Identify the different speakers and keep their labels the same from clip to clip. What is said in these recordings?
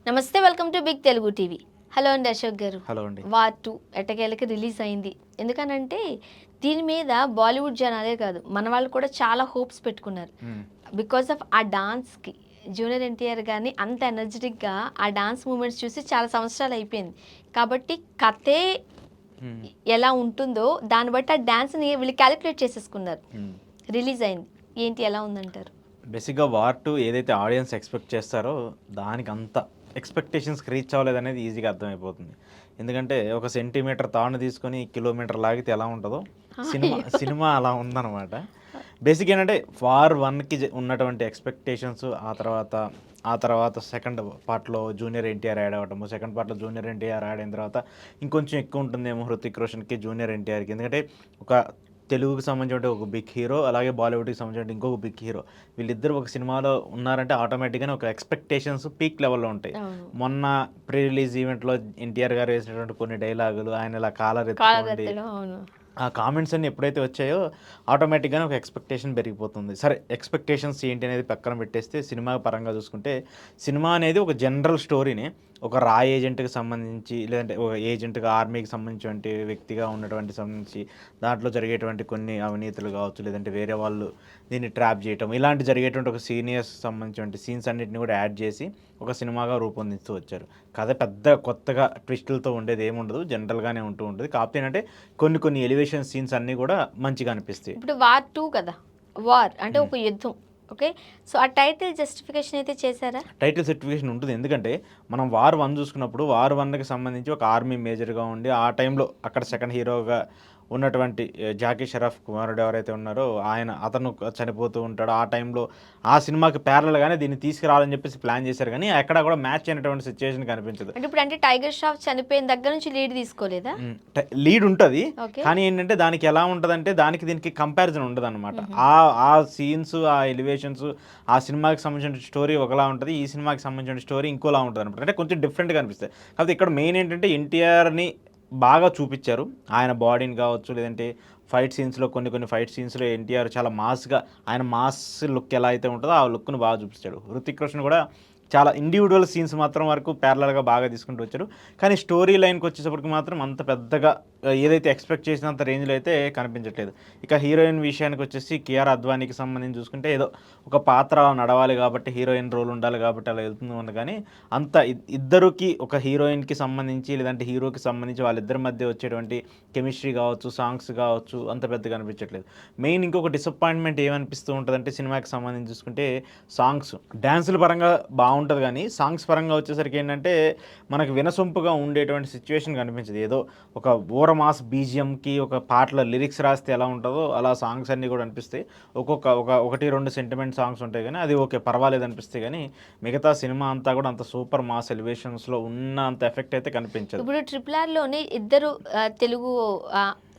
Speaker 1: నమస్తే, welcome to big Telugu TV. Hello అండి అశోక్ గారు.
Speaker 2: హలో అండి.
Speaker 1: వార్ 2 ఎట్టకేలకి రిలీజ్ అయింది. ఎందుకనంటే దీని మీద బాలీవుడ్ జనాలే కాదు, మన వాళ్ళు కూడా చాలా హోప్స్ పెట్టుకున్నారు. బికాస్ ఆఫ్ ఆ డాన్స్కి జూనియర్ ఎన్టీఆర్ గారిని అంత ఎనర్జెటిక్గా ఆ డాన్స్ మూమెంట్స్ చూసి చాలా సంవత్సరాలు అయిపోయింది. కాబట్టి కథే ఎలా ఉంటుందో దాన్ని బట్టి ఆ డాన్స్ని వీళ్ళు క్యాలిక్యులేట్ చేసేసుకున్నారు. రిలీజ్ అయింది, ఏంటి ఎలా ఉందంటారు?
Speaker 2: బేసిక్గా వార్ 2 ఏదైతే ఆడియన్స్ ఎక్స్పెక్ట్ చేస్తారో దానికి అంత ఎక్స్పెక్టేషన్స్కి రీచ్ అవ్వలేదు అనేది ఈజీగా అర్థమైపోతుంది. ఎందుకంటే ఒక సెంటీమీటర్ తాడుని తీసుకొని కిలోమీటర్ లాగితే ఎలా ఉంటుందో సినిమా అలా ఉందన్నమాట. బేసిక్ ఏంటంటే వార్ 1కి ఉన్నటువంటి ఎక్స్పెక్టేషన్స్ ఆ తర్వాత సెకండ్ పార్ట్లో జూనియర్ ఎన్టీఆర్ యాడ్ అవ్వటము, సెకండ్ పార్ట్లో జూనియర్ ఎన్టీఆర్ యాడ్ అయిన తర్వాత ఇంకొంచెం ఎక్కువ ఉంటుందేమో హృతిక్ రోషన్కి జూనియర్ ఎన్టీఆర్కి. ఎందుకంటే ఒక తెలుగుకి సంబంధించిన ఒక బిగ్ హీరో, అలాగే బాలీవుడ్కి సంబంధించిన ఇంకొక బిగ్ హీరో, వీళ్ళిద్దరు ఒక సినిమాలో ఉన్నారంటే ఆటోమేటిక్గానే ఒక ఎక్స్పెక్టేషన్స్ పీక్ లెవెల్లో ఉంటాయి. మొన్న ప్రీ రిలీజ్ ఈవెంట్లో ఎన్టీఆర్ గారు వేసినటువంటి కొన్ని డైలాగులు, ఆయన ఇలా కాలర్ ఎత్తుకోండి, ఆ కామెంట్స్ అన్ని ఎప్పుడైతే వచ్చాయో ఆటోమేటిక్గానే ఒక ఎక్స్పెక్టేషన్ పెరిగిపోతుంది. సరే, ఎక్స్పెక్టేషన్స్ ఏంటి అనేది పక్కన పెట్టేస్తే సినిమా పరంగా చూసుకుంటే, సినిమా అనేది ఒక జనరల్ స్టోరీని ఒక రా ఏజెంట్కి సంబంధించి, లేదంటే ఒక ఏజెంట్గా ఆర్మీకి సంబంధించినటువంటి వ్యక్తిగా ఉన్నటువంటి సంబంధించి దాంట్లో జరిగేటువంటి కొన్ని అవినీతులు కావచ్చు, లేదంటే వేరే వాళ్ళు దీన్ని ట్రాప్ చేయటం, ఇలాంటి జరిగేటువంటి ఒక సీనియర్స్ సంబంధించినటువంటి సీన్స్ అన్నింటిని కూడా యాడ్ చేసి ఒక సినిమాగా రూపొందిస్తూ వచ్చారు. కథ పెద్ద కొత్తగా ట్విస్టులతో ఉండేది ఏముండదు, జనరల్గానే ఉంటూ ఉంటుంది. కాకపోతే ఏంటంటే కొన్ని ఎలివేషన్ సీన్స్ అన్నీ కూడా మంచిగా అనిపిస్తాయి.
Speaker 1: ఇప్పుడు వార్ 2 కదా, వార్ అంటే ఒక యుద్ధం. ఓకే, సో ఆ టైటిల్ జస్టిఫికేషన్ అయితే చేశారా?
Speaker 2: టైటిల్ సర్టిఫికేషన్ ఉంటుంది. ఎందుకంటే మనం వార్ 1 చూసుకున్నప్పుడు వార్ 1కి సంబంధించి ఒక ఆర్మీ మేజర్గా ఉండి ఆ టైంలో అక్కడ సెకండ్ హీరోగా ఉన్నటువంటి జాకీ షరఫ్ కుమారుడు ఎవరైతే ఉన్నారో అతను చనిపోతూ ఉంటాడు. ఆ టైంలో ఆ సినిమాకి ప్యారల్గానే దీన్ని తీసుకురావాలని చెప్పేసి ప్లాన్ చేశారు, కానీ ఎక్కడ కూడా మ్యాచ్ అయినటువంటి సిచ్యువేషన్ కనిపించదు.
Speaker 1: అంటే టైగర్ ష్రాఫ్ చనిపోయిన దగ్గర నుంచి లీడ్ తీసుకోలేదా?
Speaker 2: లీడ్ ఉంటుంది, కానీ ఏంటంటే దానికి ఎలా ఉంటుందంటే దానికి దీనికి కంపారిజన్ ఉండదు అనమాట. ఆ సీన్స్, ఆ ఎలివేషన్స్, ఆ సినిమాకి సంబంధించిన స్టోరీ ఒకలా ఉంటుంది, ఈ సినిమాకి సంబంధించిన స్టోరీ ఇంకోలా ఉంటుంది అనమాట. అంటే కొంచెం డిఫరెంట్గా అనిపిస్తాయి. కాకపోతే ఇక్కడ మెయిన్ ఏంటంటే ఎన్టీఆర్ని బాగా చూపించారు. ఆయన బాడీని కావచ్చు, లేదంటే ఫైట్ సీన్స్లో కొన్ని ఫైట్ సీన్స్లో ఎన్టీఆర్ చాలా మాస్గా, ఆయన మాస్ లుక్ ఎలా అయితే ఉంటుందో ఆ లుక్ను బాగా చూపించాడు. హృతిక్ రోషన్ కూడా చాలా ఇండివిజువల్ సీన్స్ మాత్రం వరకు ప్యారలల్గా బాగా తీసుకుంటూ వచ్చారు. కానీ స్టోరీ లైన్కి వచ్చేసరికి మాత్రం అంత పెద్దగా ఏదైతే ఎక్స్పెక్ట్ చేసినంత రేంజ్లో అయితే కనిపించట్లేదు. ఇక హీరోయిన్ విషయానికి వచ్చేసి కియారా అద్వానీకి సంబంధించి చూసుకుంటే ఏదో ఒక పాత్ర నడవాలి కాబట్టి, హీరోయిన్ రోల్ ఉండాలి కాబట్టి అలా వెళ్తుంది ఉంది. కానీ అంత ఇద్దరికి, ఒక హీరోయిన్కి సంబంధించి లేదంటే హీరోకి సంబంధించి వాళ్ళిద్దరి మధ్య వచ్చేటువంటి కెమిస్ట్రీ కావచ్చు, సాంగ్స్ కావచ్చు అంత పెద్దగా అనిపించట్లేదు. మెయిన్ ఇంకొక డిసప్పాయింట్మెంట్ ఏమనిపిస్తూ ఉంటుందంటే సినిమాకి సంబంధించి చూసుకుంటే సాంగ్స్, డ్యాన్సుల పరంగా బాగుంటుంది, కానీ సాంగ్స్ పరంగా వచ్చేసరికి ఏంటంటే మనకు వినసొంపుగా ఉండేటువంటి సిచ్యువేషన్ కనిపించదు. ఏదో ఒక మాస్ బీజిఎంకి ఒక పాటల లిరిక్స్ రాస్తే ఎలా ఉంటుందో అలా సాంగ్స్ అన్నీ కూడా అనిపిస్తాయి. ఒకటి రెండు సెంటిమెంట్ సాంగ్స్ ఉంటాయి, కానీ అది ఓకే పర్వాలేదు అనిపిస్తాయి. కానీ మిగతా సినిమా అంతా కూడా అంత సూపర్ మాస్ ఎలివేషన్స్లో ఉన్న అంత ఎఫెక్ట్ అయితే కనిపించదు.
Speaker 1: ఇప్పుడు RRRలోనే ఇద్దరు తెలుగు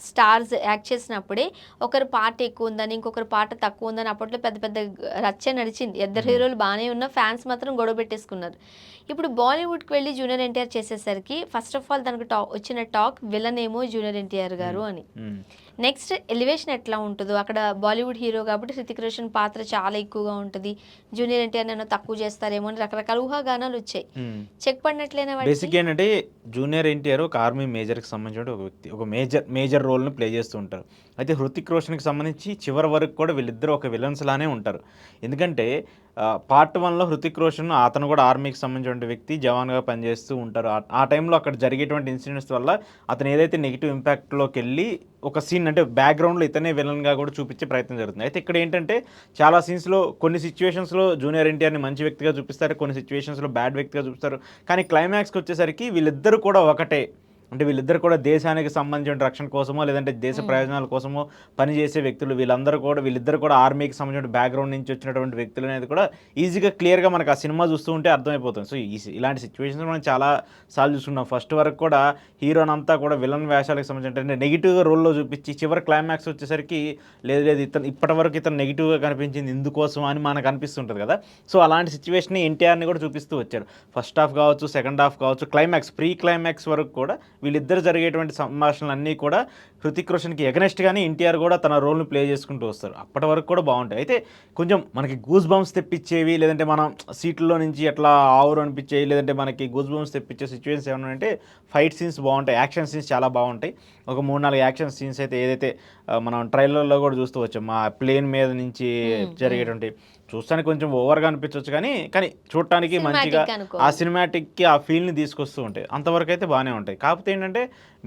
Speaker 1: స్టార్స్ యాక్ట్ చేసినప్పుడే ఒకరి పాట ఎక్కువ ఉందని, ఇంకొకరి పాట తక్కువ ఉందని అప్పట్లో పెద్ద పెద్ద రచ్చ నడిచింది. ఇద్దరు హీరోలు బాగానే ఉన్న ఫ్యాన్స్ మాత్రం గొడవ పెట్టేసుకున్నారు. ఇప్పుడు బాలీవుడ్కి వెళ్ళి జూనియర్ ఎన్టీఆర్ చేసేసరికి ఫస్ట్ ఆఫ్ ఆల్ దానికి వచ్చిన టాక్ విలన్ ఏమో జూనియర్ ఎన్టీఆర్ గారు అని. నెక్స్ట్ ఎలివేషన్ ఎట్లా ఉంటుందో, అక్కడ బాలీవుడ్ హీరో కాబట్టి హృతిక్ రోషన్ పాత్ర చాలా ఎక్కువగా ఉంటుంది, జూనియర్ ఎన్టీఆర్ నన్ను తక్కువ చేస్తారేమో అని రకరకాల ఊహాగానాలు వచ్చాయి. చెక్ పడినట్లేనా?
Speaker 2: బేసిక్ ఏంటంటే జూనియర్ ఎన్టీఆర్ ఒక ఆర్మీ మేజర్కి సంబంధించిన ఒక వ్యక్తి, ఒక మేజర్ రోల్ని ప్లే చేస్తూ ఉంటారు. అయితే హృతిక్ రోషన్కి సంబంధించి చివరి వరకు కూడా వీళ్ళిద్దరూ ఒక విలన్స్ లానే ఉంటారు. ఎందుకంటే పార్ట్ 1లో హృతిక్ రోషన్ అతను కూడా ఆర్మీకి సంబంధించిన వ్యక్తి, జవాన్గా పనిచేస్తూ ఉంటారు. ఆ టైంలో అక్కడ జరిగేటువంటి ఇన్సిడెంట్స్ వల్ల అతను ఏదైతే నెగిటివ్ ఇంపాక్ట్లోకి వెళ్ళి ఒక సీన్ అంటే బ్యాక్గ్రౌండ్లో ఇతనే విలన్గా కూడా చూపించే ప్రయత్నం జరుగుతుంది. అయితే ఇక్కడ ఏంటంటే చాలా సీన్స్లో కొన్ని సిచ్యువేషన్స్లో జూనియర్ ఎన్టీఆర్ని మంచి వ్యక్తిగా చూపిస్తారు, కొన్ని సిచ్యువేషన్స్లో బ్యాడ్ వ్యక్తిగా చూపిస్తారు. కానీ క్లైమాక్స్కి వచ్చేసరికి వీళ్ళిద్దరూ కూడా ఒకటే, అంటే వీళ్ళిద్దరు కూడా దేశానికి సంబంధించిన రక్షణ కోసమో లేదంటే దేశ ప్రయోజనాల కోసమో పనిచేసే వ్యక్తులు. వీళ్ళిద్దరు కూడా ఆర్మీకి సంబంధించిన బ్యాక్గ్రౌండ్ నుంచి వచ్చినటువంటి వ్యక్తులు అనేది కూడా ఈజీగా క్లియర్గా మనకు ఆ సినిమా చూస్తూ ఉంటే అర్థమైపోతుంది. సో ఇలాంటి సిచ్యువేషన్స్ మనం చాలా సార్లు చూసుకున్నాం. ఫస్ట్ వరకు కూడా హీరోనంతా కూడా విలన్ వేషాలకు సంబంధించిన నెగిటివ్గా రోల్లో చూపించి చివరి క్లైమాక్స్ వచ్చేసరికి లేదు ఇప్పటి వరకు ఇతను నెగిటివ్గా కనిపించింది ఇందుకోసం అని మనకు అనిపిస్తుంటుంది కదా. సో అలాంటి సిచ్యువేషన్ ఎన్టీఆర్ని కూడా చూపిస్తూ వచ్చారు. ఫస్ట్ హాఫ్ కావచ్చు, సెకండ్ హాఫ్ కావచ్చు, ప్రీ క్లైమాక్స్ వరకు కూడా వీళ్ళిద్దరు జరిగేటువంటి సంభాషణలు అన్నీ కూడా హృతిక్ రోషన్కి ఎగనెస్ట్గానే ఎన్టీఆర్ కూడా తన రోల్ని ప్లే చేసుకుంటూ వస్తారు. అప్పటి వరకు కూడా బాగుంటాయి. అయితే కొంచెం మనకి గూస్ బంప్స్ తెప్పించేవి, లేదంటే మనం సీట్లలో నుంచి ఎట్లా ఆవురు అనిపించేవి, లేదంటే మనకి గూస్ బంప్స్ తెప్పించే సిచ్యువేషన్స్ ఏమైనా అంటే ఫైట్ సీన్స్ బాగుంటాయి, యాక్షన్ సీన్స్ చాలా బాగుంటాయి. ఒక 3-4 యాక్షన్ సీన్స్ అయితే ఏదైతే మనం ట్రైలర్లో కూడా చూస్తూ వచ్చాం, మా ప్లేన్ మీద నుంచి జరిగేటువంటి చూస్తానికి కొంచెం ఓవర్గా అనిపించవచ్చు, కానీ చూడటానికి మంచిగా ఆ సినిమాటిక్కి ఆ ఫీల్ని తీసుకొస్తూ ఉంటాయి. అంతవరకు అయితే బాగానే ఉంటాయి. కాకపోతే ఏంటంటే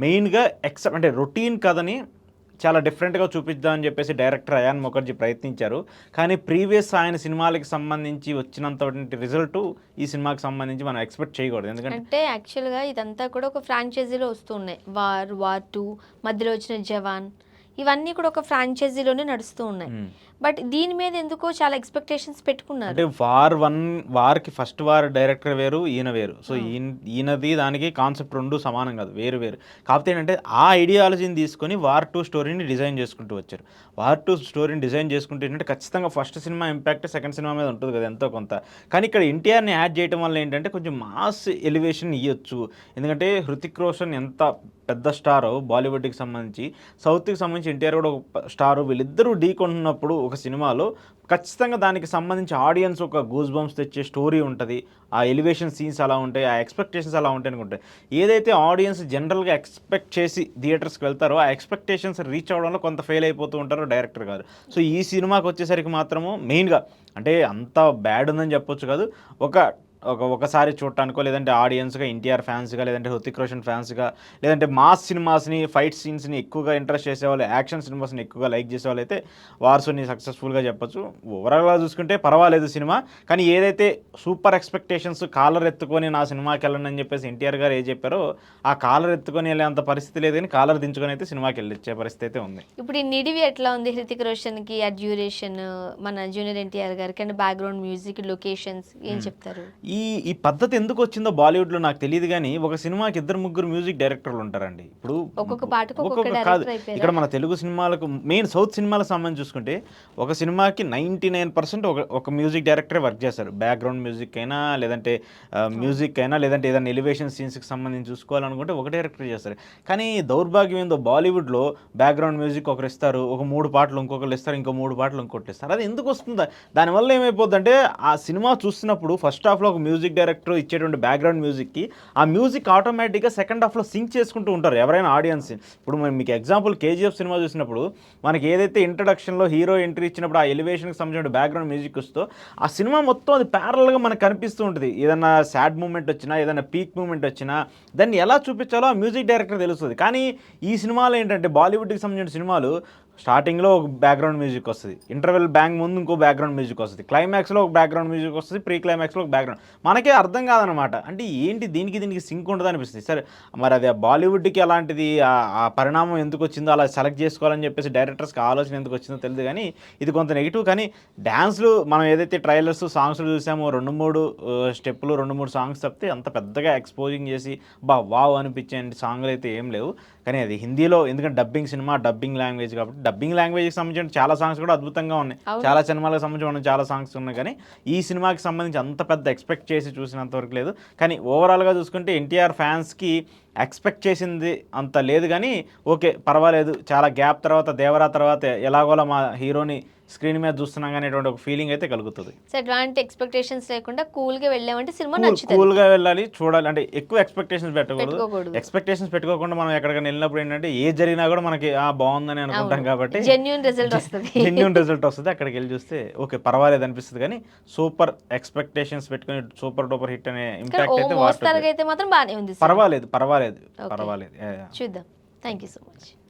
Speaker 2: మెయిన్గా అంటే రొటీన్ కథని చాలా డిఫరెంట్గా చూపిద్దామని చెప్పేసి డైరెక్టర్ అయాన్ ముఖర్జీ ప్రయత్నించారు. కానీ ప్రీవియస్ ఆయన సినిమాలకి సంబంధించి వచ్చినంత రిజల్ట్ ఈ సినిమాకి సంబంధించి మనం ఎక్స్పెక్ట్ చేయకూడదు.
Speaker 1: ఎందుకంటే యాక్చువల్గా ఇదంతా కూడా ఒక ఫ్రాంచైజీలో వస్తున్నాయి. వార్ 2 మధ్యలో వచ్చిన జవాన్, ఇవన్నీ కూడా ఒక ఫ్రాంచైజీలోనే నడుస్తూ ఉన్నాయి. బట్ దీని మీద ఎందుకో చాలా ఎక్స్పెక్టేషన్స్ పెట్టుకున్నారు.
Speaker 2: అంటే వార్కి ఫస్ట్ వార్ డైరెక్టర్ వేరు, ఈయన వేరు. సో ఈయనది దానికి కాన్సెప్ట్ రెండు సమానం కాదు, వేరు. కాకపోతే ఏంటంటే ఆ ఐడియాలజీని తీసుకొని వార్ 2 స్టోరీని డిజైన్ చేసుకుంటూ వచ్చారు. వార్ 2 స్టోరీని డిజైన్ చేసుకుంటే ఏంటంటే ఖచ్చితంగా first cinema impact second cinema మీద ఉంటుంది కదా ఎంతో కొంత. కానీ ఇక్కడ ఎన్టీఆర్ని యాడ్ చేయడం వల్ల ఏంటంటే కొంచెం మాస్ ఎలివేషన్ ఇవ్వచ్చు. ఎందుకంటే హృతిక్ రోషన్ ఎంత పెద్ద స్టారో బాలీవుడ్కి సంబంధించి, సౌత్కి సంబంధించి ఎన్టీఆర్ కూడా ఒక స్టారు, వీళ్ళిద్దరూ ఢీకొంటున్నప్పుడు ఒక సినిమాలో ఖచ్చితంగా దానికి సంబంధించి ఆడియన్స్ ఒక గూస్ బంప్స్ తెచ్చే స్టోరీ ఉంటుంది. ఆ ఎలివేషన్ సీన్స్ అలా ఉంటాయి, ఆ ఎక్స్పెక్టేషన్స్ అలా ఉంటాయి అనుకుంటాయి. ఏదైతే ఆడియన్స్ జనరల్గా ఎక్స్పెక్ట్ చేసి థియేటర్స్కి వెళ్తారో ఆ ఎక్స్పెక్టేషన్స్ రీచ్ అవ్వడంలో కొంత ఫెయిల్ అయిపోతూ ఉంటారు డైరెక్టర్ గారు. సో ఈ సినిమాకి వచ్చేసరికి మాత్రము మెయిన్గా అంటే అంత బ్యాడ్ ఉందని చెప్పొచ్చు కాదు, ఒకసారి చూడటానికో, లేదంటే ఆడియన్స్గా ఎన్టీఆర్ ఫ్యాన్స్గా, లేదంటే హృతిక్ రోషన్ ఫ్యాన్స్గా, లేదంటే మాస్ సినిమాస్ని ఫైట్ సీన్స్ని ఎక్కువగా ఇంట్రెస్ట్ చేసేవాళ్ళు, యాక్షన్ సినిమాస్ని ఎక్కువగా లైక్ చేసేవాళ్ళు అయితే వార్స్ని సక్సెస్ఫుల్గా చెప్పొచ్చు. ఓవరాల్గా చూసుకుంటే పర్వాలేదు సినిమా. కానీ ఏదైతే సూపర్ ఎక్స్పెక్టేషన్స్ కాలర్ ఎత్తుకొని నా సినిమాకి వెళ్ళండి అని చెప్పేసి ఎన్టీఆర్ గారు ఏం చెప్పారో ఆ కాలర్ ఎత్తుకొని వెళ్ళేంత పరిస్థితి లేదు, కానీ కాలర్ దించుకొని అయితే సినిమాకి వెళ్ళొచ్చే పరిస్థితి అయితే ఉంది.
Speaker 1: ఇప్పుడు ఈ నిడివి ఎట్లా ఉంది హృతిక్ రోషన్కి, ఆ డ్యూరేషన్, మన జూనియర్ ఎన్టీఆర్ గారికి, అండ్ బ్యాక్గ్రౌండ్ మ్యూజిక్, లొకేషన్స్ ఏం చెప్తారు?
Speaker 2: ఈ పద్ధతి ఎందుకు వచ్చిందో బాలీవుడ్లో నాకు తెలియదు, కానీ ఒక సినిమాకి 2-3 మ్యూజిక్ డైరెక్టర్లు ఉంటారండి. ఇప్పుడు
Speaker 1: ఒక్కొక్క పాటకు ఒక్కొక్క
Speaker 2: కాదు,
Speaker 1: డైరెక్టర్.
Speaker 2: ఇక్కడ మన తెలుగు సినిమాలకు మెయిన్ సౌత్ సినిమాలకు సంబంధించి చూసుకుంటే ఒక సినిమాకి 99% ఒక మ్యూజిక్ డైరెక్టరే వర్క్ చేస్తారు. బ్యాక్గ్రౌండ్ మ్యూజిక్ అయినా, లేదంటే మ్యూజిక్ అయినా, లేదంటే ఏదైనా ఎలివేషన్ సీన్స్కి సంబంధించి చూసుకోవాలనుకుంటే ఒక డైరెక్టర్ చేస్తారు. కానీ దౌర్భాగ్యం ఏందో బాలీవుడ్లో బ్యాక్గ్రౌండ్ మ్యూజిక్ ఒకరు ఇస్తారు, ఒక 3 పాటలు ఇంకొకరు ఇస్తారు, ఇంకో 3 పాటలు ఇంకొకటి ఇస్తారు. అది ఎందుకు వస్తుందా? దానివల్ల ఏమైపోద్దంటే ఆ సినిమా చూస్తున్నప్పుడు ఫస్ట్ హాఫ్లో ఒక మ్యూజిక్ డైరెక్టర్ ఇచ్చేటువంటి బ్యాక్గ్రౌండ్ మ్యూజిక్కి ఆ మ్యూజిక్ ఆటోమేటిక్గా సెకండ్ హాఫ్లో సింక్ చేసుకుంటూ ఉంటారు ఎవరైనా ఆడియన్స్. ఇప్పుడు మీకు ఎగ్జాంపుల్ కేజీఎఫ్ సినిమా చూసినప్పుడు మనకి ఏదైతే ఇంట్రడక్షన్లో హీరో ఎంట్రీ ఇచ్చినప్పుడు ఆ ఎలివేషన్కి సంబంధించిన బ్యాక్గ్రౌండ్ మ్యూజిక్ వస్తూ ఆ సినిమా మొత్తం అది ప్యారల్గా మనకు కనిపిస్తూ ఉంటుంది. ఏదైనా సాడ్ మూమెంట్ వచ్చినా, ఏదైనా పీక్ మూమెంట్ వచ్చినా దాన్ని ఎలా చూపించాలో ఆ మ్యూజిక్ డైరెక్టర్ తెలుస్తుంది. కానీ ఈ సినిమాలో ఏంటంటే బాలీవుడ్కి సంబంధించిన సినిమాలు స్టార్టింగ్లో ఒక బ్యాక్గ్రౌండ్ మ్యూజిక్ వస్తుంది, ఇంటర్వెల్ బ్యాంగ్ ముందు ఇంకో బ్యాక్గ్రౌండ్ మ్యూజిక్ వస్తుంది, క్లైమాక్స్లో ఒక బ్యాక్గ్రౌండ్ మ్యూజిక్ వస్తుంది, ప్రీ క్లైమాక్స్లో ఒక బ్యాక్గ్రౌండ్. మనకే అర్థం కాదనమాట. అంటే ఏంటి దీనికి సింక్ ఉండదు అనిపిస్తుంది. సరే మరి అది బాలీవుడ్కి అలాంటిది ఆ పరిణామం ఎందుకు వచ్చిందో, అలా సెలెక్ట్ చేసుకోవాలని చెప్పేసి డైరెక్టర్స్కి ఆలోచన ఎందుకు వచ్చిందో తెలియదు, కానీ ఇది కొంత నెగిటివ్. కానీ డ్యాన్స్లు మనం ఏదైతే ట్రైలర్స్ సాంగ్స్లు చూసామో 2-3 స్టెప్పులు 2-3 సాంగ్స్ తప్పితే అంత పెద్దగా ఎక్స్పోజింగ్ చేసి వావ్ అనిపించే సాంగ్లు అయితే ఏం లేవు. కానీ అది హిందీలో, ఎందుకంటే డబ్బింగ్ సినిమా, డబ్బింగ్ లాంగ్వేజ్ కాబట్టి డబ్బింగ్ లాంగ్వేజ్కి సంబంధించిన చాలా సాంగ్స్ కూడా అద్భుతంగా ఉన్నాయి, చాలా సినిమాలకు సంబంధించిన చాలా సాంగ్స్ ఉన్నాయి. కానీ ఈ సినిమాకి సంబంధించి అంత పెద్ద ఎక్స్పెక్ట్ చేసి చూసినంత వరకు లేదు. కానీ ఓవరాల్గా చూసుకుంటే ఎన్టీఆర్ ఫ్యాన్స్కి ఎక్స్పెక్ట్ చేసింది అంత లేదు, కానీ ఓకే పర్వాలేదు. చాలా గ్యాప్ తర్వాత, దేవరా తర్వాత ఎలాగోలా మా హీరోని స్క్రీన్ మీద చూస్తున్నాం అనేటువంటి ఒక ఫీలింగ్ అయితే కలుగుతుంది.
Speaker 1: సో ఎట్లాంటి ఎక్స్పెక్టేషన్స్ లేకుండా కూల్గా వెళ్ళామంటే సినిమా నచ్చుతుంది.
Speaker 2: కూల్గా వెళ్ళాలి, చూడాలి. అంటే ఎక్కువ ఎక్స్పెక్టేషన్స్ పెట్టకూడదు. ఎక్స్పెక్టేషన్స్ పెట్టుకోకుండా మనం ఎక్కడికైనా వెళ్ళినప్పుడు ఏంటంటే ఏ జరిగినా కూడా మనకి బాగుందని అనుకుంటాం కాబట్టి
Speaker 1: జెన్యూన్ రిజల్ట్
Speaker 2: వస్తుంది. అక్కడికి వెళ్ళి చూస్తే ఓకే పర్వాలేదు అనిపిస్తుంది. కానీ సూపర్ ఎక్స్పెక్టేషన్స్ పెట్టుకుని సూపర్ డూపర్ హిట్ అనే ఇంపాక్ట్ అయితే
Speaker 1: మాత్రం బాగానే ఉంది.
Speaker 2: పర్వాలేదు.
Speaker 1: చూద్దాం. Thank you so much.